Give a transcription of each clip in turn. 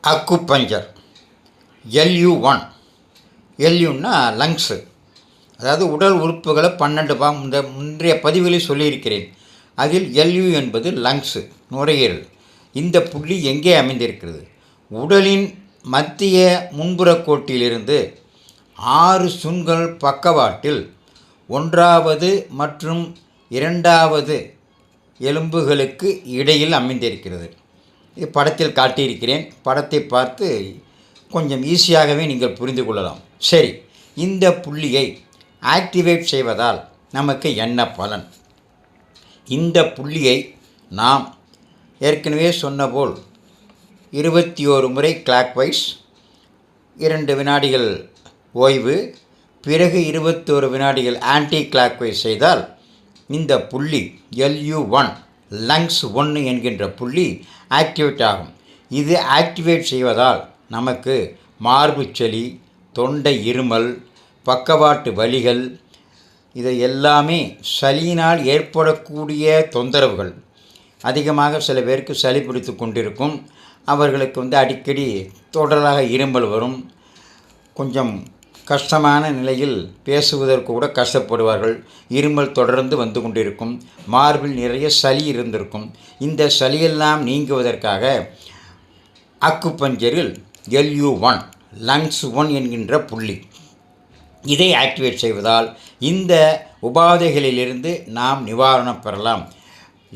Acupuncture LU1. LUன்னா lungs, அதாவது உடல் உறுப்புகளை 12 முந்தைய பதிவுகளில் சொல்லியிருக்கிறேன். அதில் LU என்பது லங்ஸு, நுரையீரல். இந்த புள்ளி எங்கே அமைந்திருக்கிறது? உடலின் மத்திய முன்புற கோட்டிலிருந்து 6 சுண்கள் பக்கவாட்டில் 1வது மற்றும் 2வது எலும்புகளுக்கு இடையில் அமைந்திருக்கிறது. இது படத்தில் காட்டியிருக்கிறேன். படத்தை பார்த்து கொஞ்சம் ஈஸியாகவே நீங்கள் புரிந்து கொள்ளலாம். சரி, இந்த புள்ளியை ஆக்டிவேட் செய்வதால் நமக்கு என்ன பலன்? இந்த புள்ளியை நாம் ஏற்கனவே சொன்னபோல் 21 முறை கிளாக் வைஸ், 2 வினாடிகள் ஓய்வு, பிறகு 21 வினாடிகள் ஆன்டி கிளாக் வைஸ் செய்தால் இந்த புள்ளி LU1 லங்ஸ் 1 என்கின்ற புள்ளி ஆக்டிவேட் ஆகும். இது ஆக்டிவேட் செய்வதால் நமக்கு மார்பு சளி, தொண்டை இருமல், பக்கவாட்டு வலிகள், இதை எல்லாமே சளியினால் ஏற்படக்கூடிய தொந்தரவுகள். அதிகமாக சில பேருக்கு சளி பிடித்து கொண்டிருக்கும். அவர்களுக்கு அடிக்கடி தொடராக இருமல் வரும். கொஞ்சம் கஷ்டமான நிலையில் பேசுவதற்கு கூட கஷ்டப்படுவார்கள். இருமல் தொடர்ந்து வந்து கொண்டிருக்கும். மார்பில் நிறைய சளி இருந்திருக்கும். இந்த சளியெல்லாம் நீங்குவதற்காக அக்குபஞ்சரில் LU1 லங்ஸ் 1 என்கின்ற புள்ளி, இதை ஆக்டிவேட் செய்வதால் இந்த உபாதைகளிலிருந்து நாம் நிவாரணம் பெறலாம்.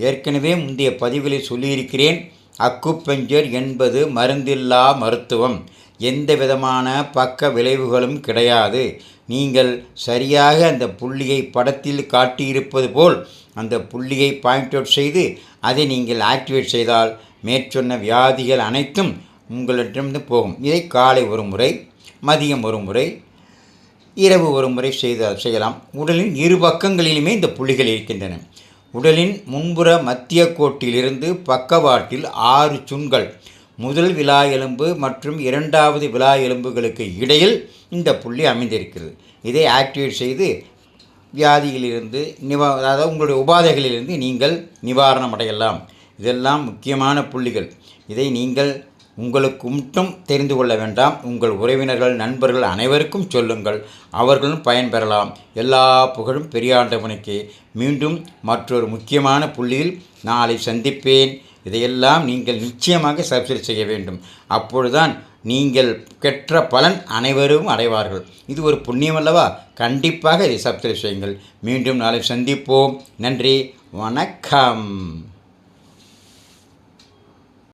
ஏற்கனவே முந்தைய பதிவுகளில் சொல்லியிருக்கிறேன். அக்குபஞ்சர் என்பது மருந்தில்லா மருத்துவம். எந்த விதமான பக்க விளைவுகளும் கிடையாது. நீங்கள் சரியாக அந்த புள்ளியை படத்தில் காட்டியிருப்பது போல் அந்த புள்ளியை பாயிண்ட் அவுட் செய்து அதை நீங்கள் ஆக்டிவேட் செய்தால் மேற்சொன்ன வியாதிகள் அனைத்தும் உங்களிடமிருந்து போகும். இதை காலை ஒரு முறை, மதியம் ஒரு முறை, இரவு ஒரு முறை செய்யலாம். உடலின் இரு பக்கங்களிலுமே இந்த புள்ளிகள் இருக்கின்றன. உடலின் முன்புற மத்திய கோட்டிலிருந்து பக்கவாட்டில் 6 சுண்கள், முதல் விலா எலும்பு மற்றும் 2வது விலா எலும்புகளுக்கு இடையில் இந்த புள்ளி அமைந்திருக்கிறது. இதை ஆக்டிவேட் செய்து வியாதிகளிலிருந்து அதாவது உங்களுடைய உபாதைகளிலிருந்து நீங்கள் நிவாரணம் அடையலாம். இதெல்லாம் முக்கியமான புள்ளிகள். இதை நீங்கள் உங்களுக்கு மட்டும் தெரிந்து கொள்ள வேண்டாம், உங்கள் உறவினர்கள், நண்பர்கள் அனைவருக்கும் சொல்லுங்கள். அவர்களும் பயன்பெறலாம். எல்லா புகழும் பெரியாண்டவனுக்கு. மீண்டும் மற்றொரு முக்கியமான புள்ளியில் நாளை சந்திப்பேன். இதையெல்லாம் நீங்கள் நிச்சயமாக சப்ஸ்கிரைப் செய்ய வேண்டும். அப்பொழுதுதான் நீங்கள் பெற்ற பலன் அனைவரும் அடைவார்கள். இது ஒரு புண்ணியம் அல்லவா? கண்டிப்பாக இதை சப்ஸ்கிரைப் செய்யுங்கள். மீண்டும் நாளை சந்திப்போம். நன்றி, வணக்கம்.